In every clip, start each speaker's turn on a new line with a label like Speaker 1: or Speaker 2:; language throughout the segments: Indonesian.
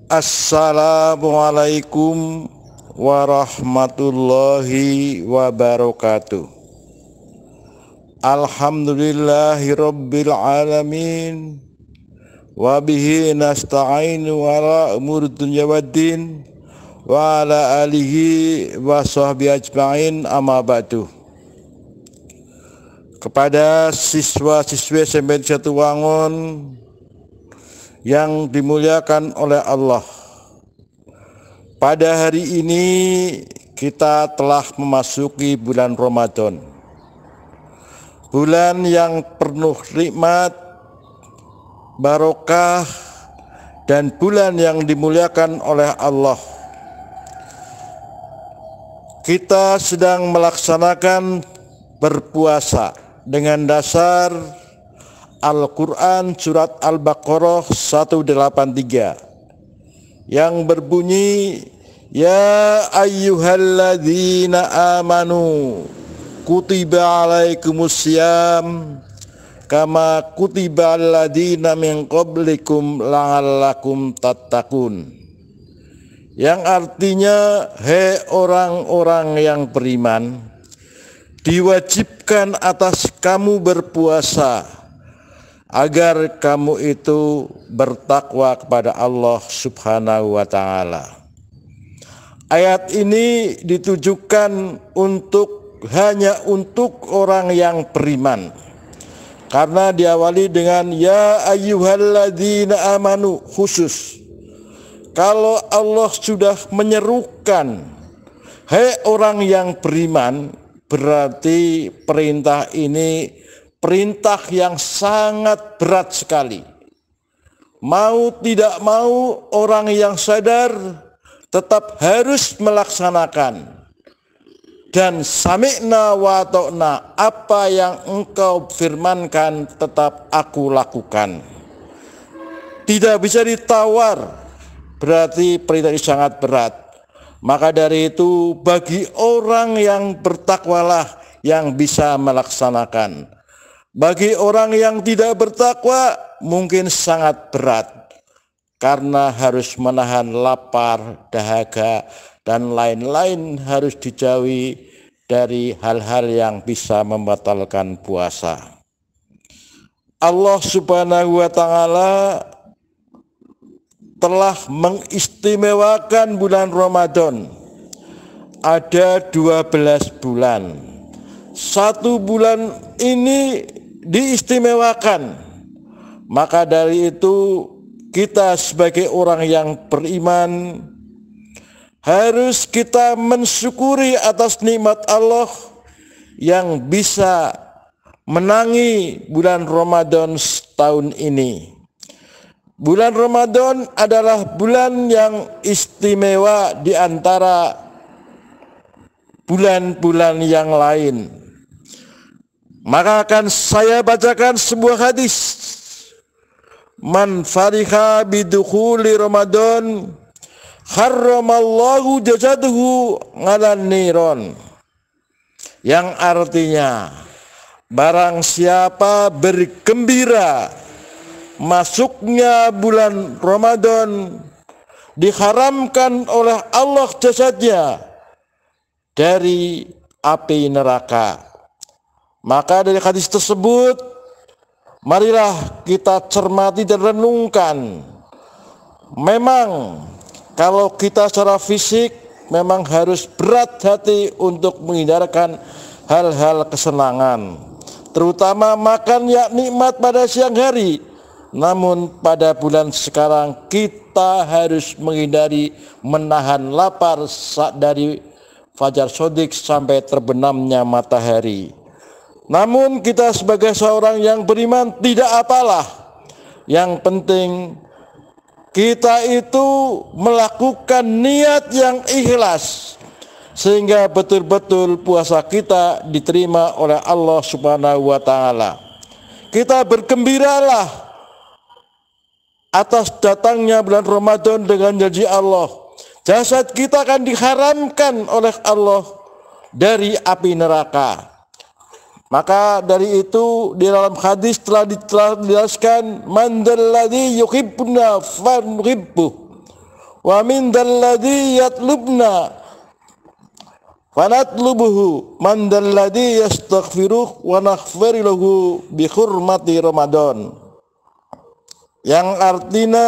Speaker 1: Assalamualaikum warahmatullahi wabarakatuh. Alhamdulillahirabbil alamin. Wabihi nasta'inu ala umuri dunya waddin wa ala alihi wa sahbihi ajma'in, amma ba'du. Kepada siswa-siswi SMP Jatiwangun yang dimuliakan oleh Allah, pada hari ini kita telah memasuki bulan Ramadan, bulan yang penuh nikmat, barokah, dan bulan yang dimuliakan oleh Allah. Kita sedang melaksanakan berpuasa dengan dasar Al-Quran surat Al-Baqarah 183 yang berbunyi, Ya ayyuhalladzina amanu kutiba alaikumussyam kama kutiba alladzina min qablikum la'allakum tattaqun, yang artinya, hei orang-orang yang beriman, diwajibkan atas kamu berpuasa agar kamu itu bertakwa kepada Allah Subhanahu wa ta'ala. Ayat ini ditujukan hanya untuk orang yang beriman, karena diawali dengan ya ayyuhalladzina amanu, khusus. Kalau Allah sudah menyerukan hei orang yang beriman, berarti perintah ini perintah yang sangat berat sekali. Mau tidak mau, orang yang sadar tetap harus melaksanakan. Dan sami'na wa ta'na, apa yang engkau firmankan tetap aku lakukan. Tidak bisa ditawar, berarti perintah ini sangat berat. Maka dari itu bagi orang yang bertakwalah yang bisa melaksanakan. Bagi orang yang tidak bertakwa mungkin sangat berat, karena harus menahan lapar, dahaga, dan lain-lain, harus dijauhi dari hal-hal yang bisa membatalkan puasa. Allah Subhanahu wa ta'ala telah mengistimewakan bulan Ramadan. Ada 12 bulan. Satu bulan ini diistimewakan. Maka dari itu kita sebagai orang yang beriman harus kita mensyukuri atas nikmat Allah yang bisa menangi bulan Ramadan setahun ini. Bulan Ramadan adalah bulan yang istimewa di antara bulan-bulan yang lain. Maka akan saya bacakan sebuah hadis. Man fariha bidukhuli Ramadan harramallahu jasaduhu 'alan niron. Yang artinya, barang siapa bergembira masuknya bulan Ramadan, diharamkan oleh Allah jasadnya dari api neraka. Maka dari hadis tersebut, marilah kita cermati dan renungkan. Memang kalau kita secara fisik memang harus berat hati untuk menghindarkan hal-hal kesenangan, terutama makan yang nikmat pada siang hari. Namun pada bulan sekarang kita harus menghindari menahan lapar dari fajar shodiq sampai terbenamnya matahari. Namun kita sebagai seorang yang beriman tidak apalah. Yang penting kita itu melakukan niat yang ikhlas, sehingga betul-betul puasa kita diterima oleh Allah Subhanahu wa ta'ala. Kita bergembiralah atas datangnya bulan Ramadan dengan janji Allah. Jasad kita akan diharamkan oleh Allah dari api neraka. Maka dari itu di dalam hadis telah dijelaskan, man dalladzi yuhibbuna fanuhibbuh, wa min dalladzi yatlubna fanatlubuhu man dalladzi yastaghfiruh wa naghfir lahu bi hurmati Ramadan. Yang artinya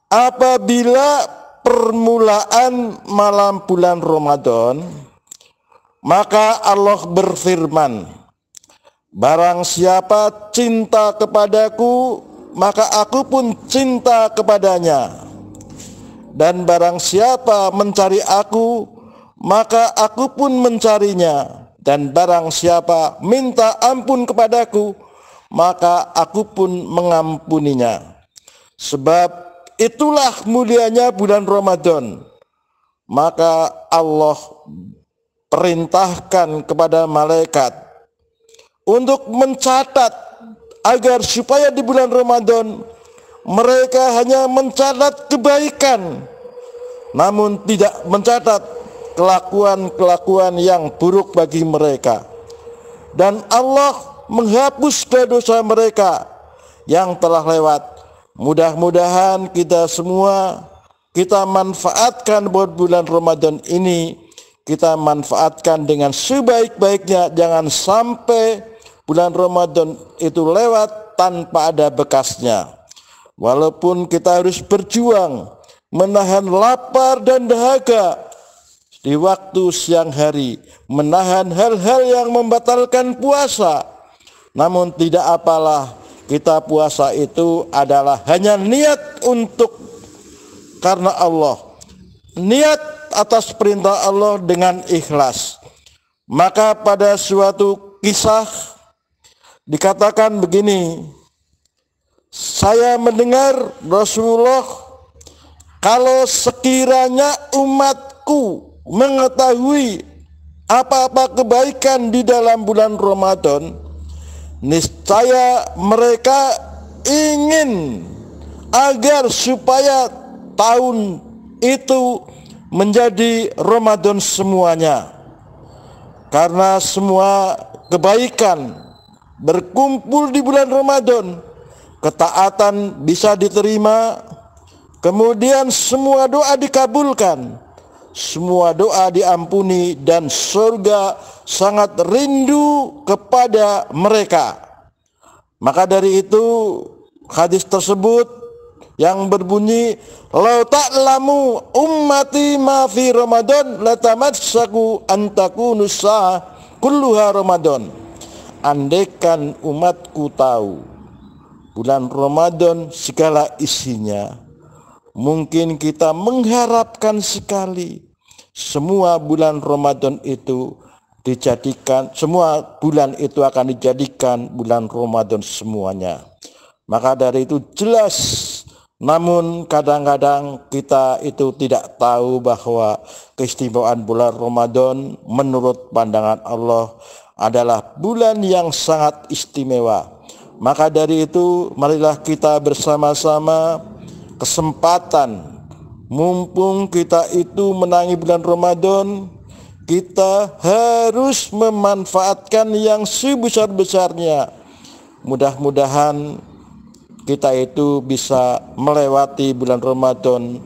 Speaker 1: apabila permulaan malam bulan Ramadan, maka Allah berfirman, barang siapa cinta kepadaku, maka aku pun cinta kepadanya. Dan barang siapa mencari aku, maka aku pun mencarinya. Dan barang siapa minta ampun kepadaku, maka aku pun mengampuninya. Sebab itulah mulianya bulan Ramadan. Maka Allah perintahkan kepada malaikat untuk mencatat agar supaya di bulan Ramadan mereka hanya mencatat kebaikan, namun tidak mencatat kelakuan-kelakuan yang buruk bagi mereka. Dan Allah menghapus dosa mereka yang telah lewat. Mudah-mudahan kita semua kita manfaatkan buat bulan Ramadan ini, kita manfaatkan dengan sebaik-baiknya. Jangan sampai bulan Ramadan itu lewat tanpa ada bekasnya. Walaupun kita harus berjuang menahan lapar dan dahaga di waktu siang hari, menahan hal-hal yang membatalkan puasa, namun tidak apalah, kita puasa itu adalah hanya niat untuk karena Allah, niat atas perintah Allah dengan ikhlas. Maka pada suatu kisah dikatakan begini, saya mendengar Rasulullah, kalau sekiranya umatku mengetahui apa-apa kebaikan di dalam bulan Ramadan, niscaya mereka ingin agar supaya tahun itu menjadi Ramadan semuanya. Karena semua kebaikan berkumpul di bulan Ramadan, ketaatan bisa diterima, kemudian semua doa dikabulkan, semua doa diampuni, dan surga sangat rindu kepada mereka. Maka dari itu hadis tersebut yang berbunyi, "Lau ta'lamu ummati ma fi Ramadan latamassaku an takunu sa'ah kulluha Ramadan." Andaikan umatku tahu bulan Ramadan segala isinya, mungkin kita mengharapkan sekali semua bulan Ramadan itu dijadikan, semua bulan itu akan dijadikan bulan Ramadan semuanya. Maka dari itu jelas, namun kadang-kadang kita itu tidak tahu bahwa keistimewaan bulan Ramadan menurut pandangan Allah adalah bulan yang sangat istimewa. Maka dari itu marilah kita bersama-sama kesempatan, mumpung kita itu menangi bulan Ramadan, kita harus memanfaatkan yang sebesar-besarnya. Mudah-mudahan kita itu bisa melewati bulan Ramadan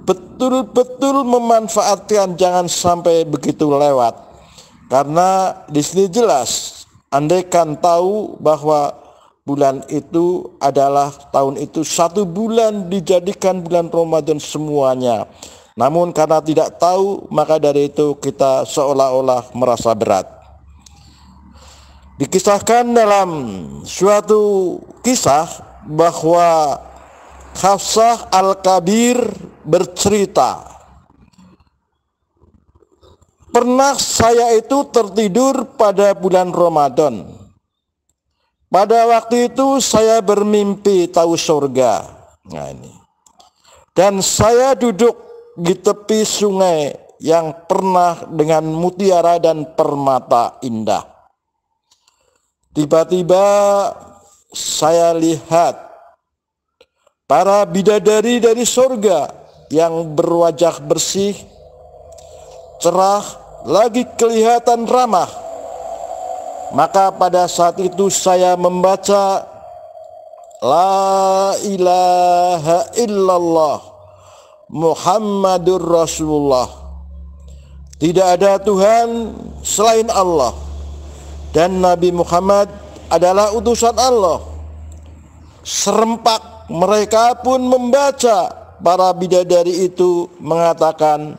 Speaker 1: betul-betul memanfaatkan, jangan sampai begitu lewat. Karena di sini jelas, andaikan tahu bahwa bulan itu adalah tahun itu satu bulan dijadikan bulan Ramadan semuanya, namun karena tidak tahu, maka dari itu kita seolah-olah merasa berat. Dikisahkan dalam suatu kisah bahwa Hafsah Al-Kabir bercerita, pernah saya itu tertidur pada bulan Ramadan. Pada waktu itu saya bermimpi tahu surga. Nah ini. Dan saya duduk di tepi sungai yang pernah dengan mutiara dan permata indah. Tiba-tiba saya lihat para bidadari dari surga yang berwajah bersih, cerah, lagi kelihatan ramah. Maka pada saat itu saya membaca La ilaha illallah Muhammadur Rasulullah. Tidak ada Tuhan selain Allah, dan Nabi Muhammad adalah utusan Allah. Serempak mereka pun membaca, para bidadari itu mengatakan,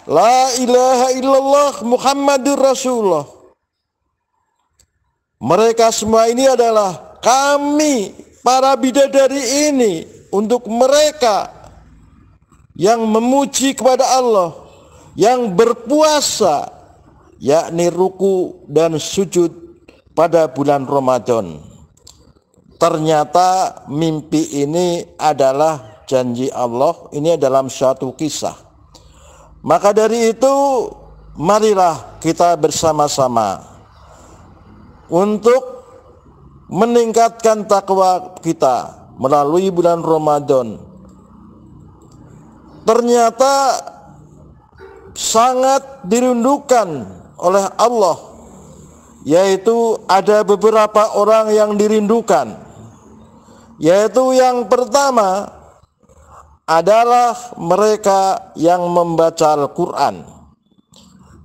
Speaker 1: La ilaha illallah Muhammadur Rasulullah. Mereka semua ini adalah kami, para bidadari ini, untuk mereka yang memuji kepada Allah, yang berpuasa, yakni ruku dan sujud pada bulan Ramadan. Ternyata mimpi ini adalah janji Allah, ini dalam suatu kisah. Maka dari itu, marilah kita bersama-sama untuk meningkatkan takwa kita melalui bulan Ramadan. Ternyata sangat dirindukan oleh Allah, yaitu ada beberapa orang yang dirindukan, yaitu yang pertama adalah mereka yang membaca Al-Quran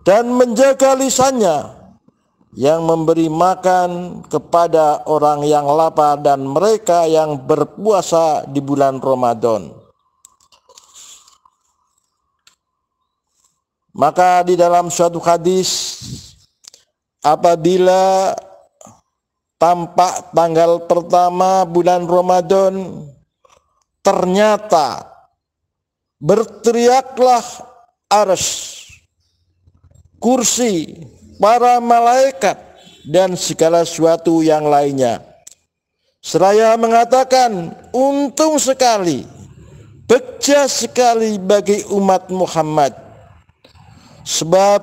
Speaker 1: dan menjaga lisannya, yang memberi makan kepada orang yang lapar, dan mereka yang berpuasa di bulan Ramadan. Maka di dalam suatu hadis, apabila tampak tanggal pertama bulan Ramadan, ternyata berteriaklah arsy, kursi, para malaikat, dan segala sesuatu yang lainnya, seraya mengatakan, untung sekali, beja sekali bagi umat Muhammad, sebab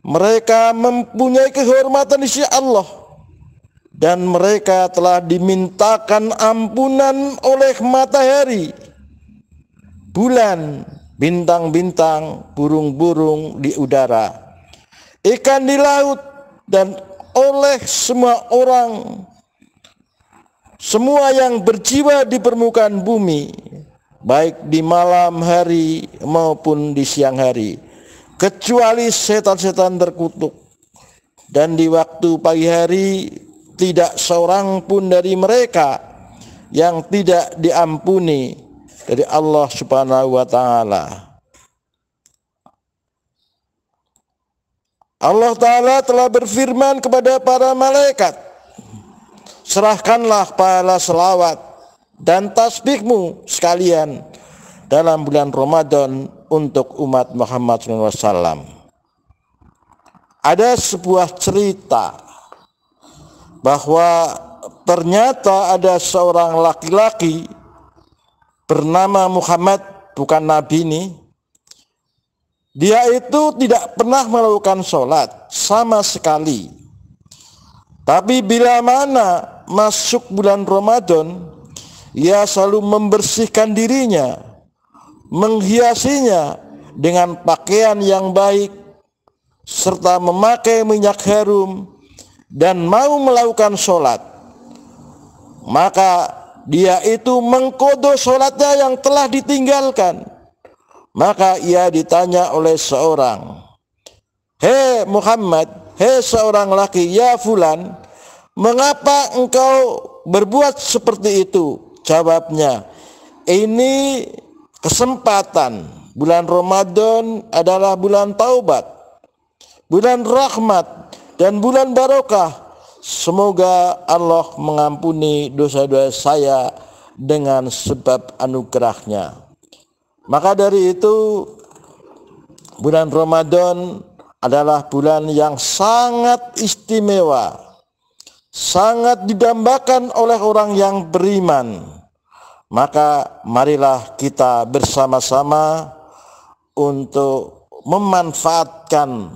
Speaker 1: mereka mempunyai kehormatan di sisi Allah, dan mereka telah dimintakan ampunan oleh matahari, bulan, bintang-bintang, burung-burung di udara, ikan di laut, dan oleh semua orang, semua yang berjiwa di permukaan bumi, baik di malam hari maupun di siang hari, kecuali setan-setan terkutuk. Dan di waktu pagi hari tidak seorang pun dari mereka yang tidak diampuni dari Allah Subhanahu wa Ta'ala. Allah Ta'ala telah berfirman kepada para malaikat, serahkanlah pahala selawat dan tasbihmu sekalian dalam bulan Ramadan untuk umat Muhammad SAW. Ada sebuah cerita bahwa ternyata ada seorang laki-laki bernama Muhammad, bukan Nabi ini. Dia itu tidak pernah melakukan sholat sama sekali. Tapi bila mana masuk bulan Ramadan, ia selalu membersihkan dirinya, menghiasinya dengan pakaian yang baik, serta memakai minyak harum, dan mau melakukan sholat. Maka dia itu mengqadha sholatnya yang telah ditinggalkan. Maka ia ditanya oleh seorang, hei Muhammad, hei seorang laki, ya fulan, mengapa engkau berbuat seperti itu? Jawabnya, ini kesempatan. Bulan Ramadan adalah bulan taubat, bulan rahmat, dan bulan barokah. Semoga Allah mengampuni dosa-dosa saya dengan sebab anugerahnya. Maka dari itu, bulan Ramadan adalah bulan yang sangat istimewa, sangat didambakan oleh orang yang beriman. Maka marilah kita bersama-sama untuk memanfaatkan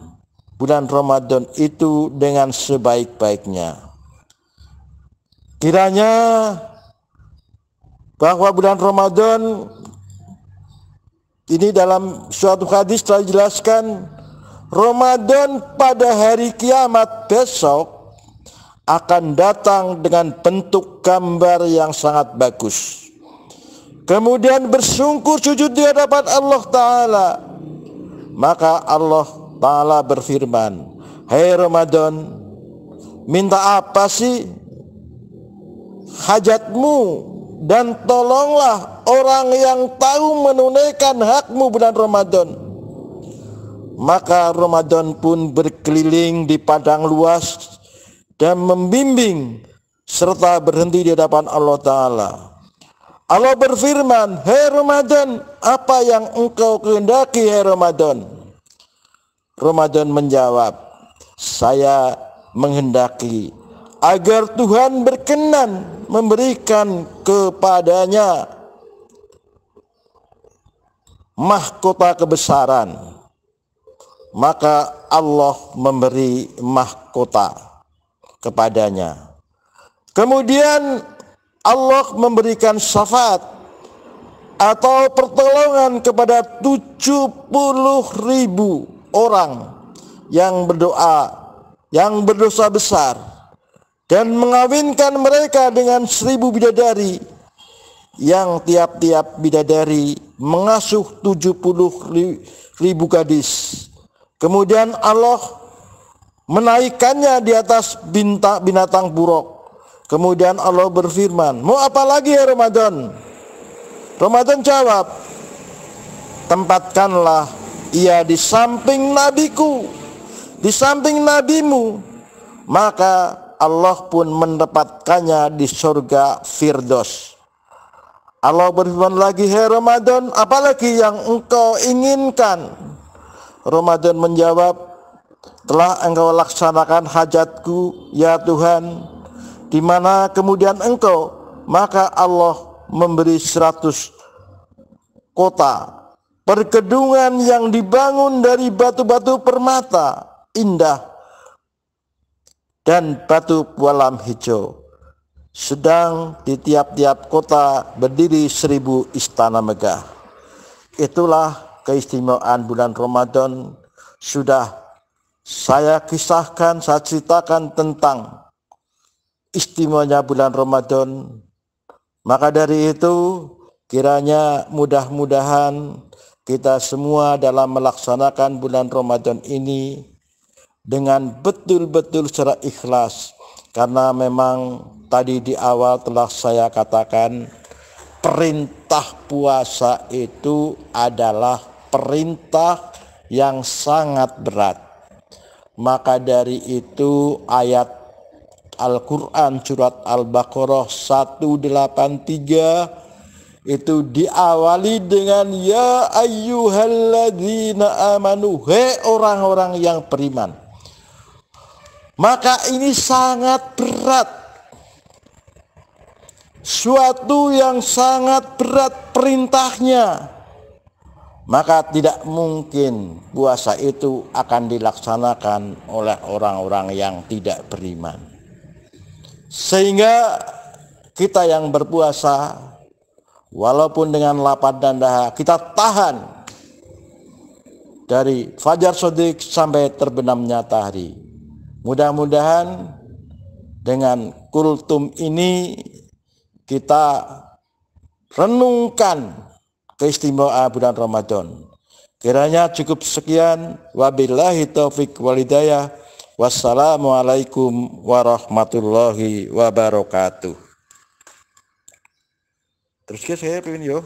Speaker 1: bulan Ramadan itu dengan sebaik-baiknya. Kiranya bahwa bulan Ramadan ini dalam suatu hadis telah dijelaskan, Ramadan pada hari kiamat besok akan datang dengan bentuk gambar yang sangat bagus. kemudian bersungkur sujud di hadapan Allah Ta'ala, maka Allah Ta'ala berfirman, "Hai Ramadan, minta apa sih hajatmu, dan tolonglah orang yang tahu menunaikan hakmu bulan Ramadan." Maka Ramadan pun berkeliling di padang luas dan membimbing serta berhenti di hadapan Allah Ta'ala. Allah berfirman, "Hai Ramadan, apa yang engkau kehendaki hai Ramadan?" Ramadan menjawab, "Saya menghendaki agar Tuhan berkenan memberikan kepadanya mahkota kebesaran." Maka Allah memberi mahkota kepadanya. Kemudian Allah memberikan syafaat atau pertolongan kepada 70.000 orang yang berdoa, yang berdosa besar, dan mengawinkan mereka dengan 1.000 bidadari, yang tiap-tiap bidadari mengasuh 70.000 gadis. Kemudian Allah menaikkannya di atas binatang buruk. Kemudian Allah berfirman, "Mau apa lagi ya Ramadan?" Ramadan jawab, "Tempatkanlah ia di samping nabiku, di samping nabimu." Maka Allah pun menempatkannya di surga Firdaus. Allah berfirman lagi, "Hai Ramadan, apalagi yang engkau inginkan?" Ramadan menjawab, "Telah engkau laksanakan hajatku ya Tuhan." Di mana kemudian engkau, maka Allah memberi 100 kota perkedungan yang dibangun dari batu-batu permata indah dan batu pualam hijau. Sedang di tiap-tiap kota berdiri 1.000 istana megah. Itulah keistimewaan bulan Ramadan. Sudah saya kisahkan, saya ceritakan tentang istimewanya bulan Ramadan. Maka dari itu kiranya mudah-mudahan kita semua dalam melaksanakan bulan Ramadan ini dengan betul-betul secara ikhlas. Karena memang tadi di awal telah saya katakan, perintah puasa itu adalah perintah yang sangat berat. Maka dari itu ayat Al-Quran surat Al-Baqarah 183 itu diawali dengan ya ayyuhalladzina amanu, hei orang-orang yang beriman. Maka ini sangat berat, suatu yang sangat berat perintahnya. Maka tidak mungkin puasa itu akan dilaksanakan oleh orang-orang yang tidak beriman. Sehingga kita yang berpuasa, walaupun dengan lapar dan dahaga, kita tahan dari fajar shodiq sampai terbenamnya matahari. Mudah-mudahan dengan kultum ini kita renungkan keistimewaan bulan Ramadan. Kiranya cukup sekian. Wabillahi taufik walhidayah. Wassalamualaikum warahmatullahi wabarakatuh. Terus saya pengen yo.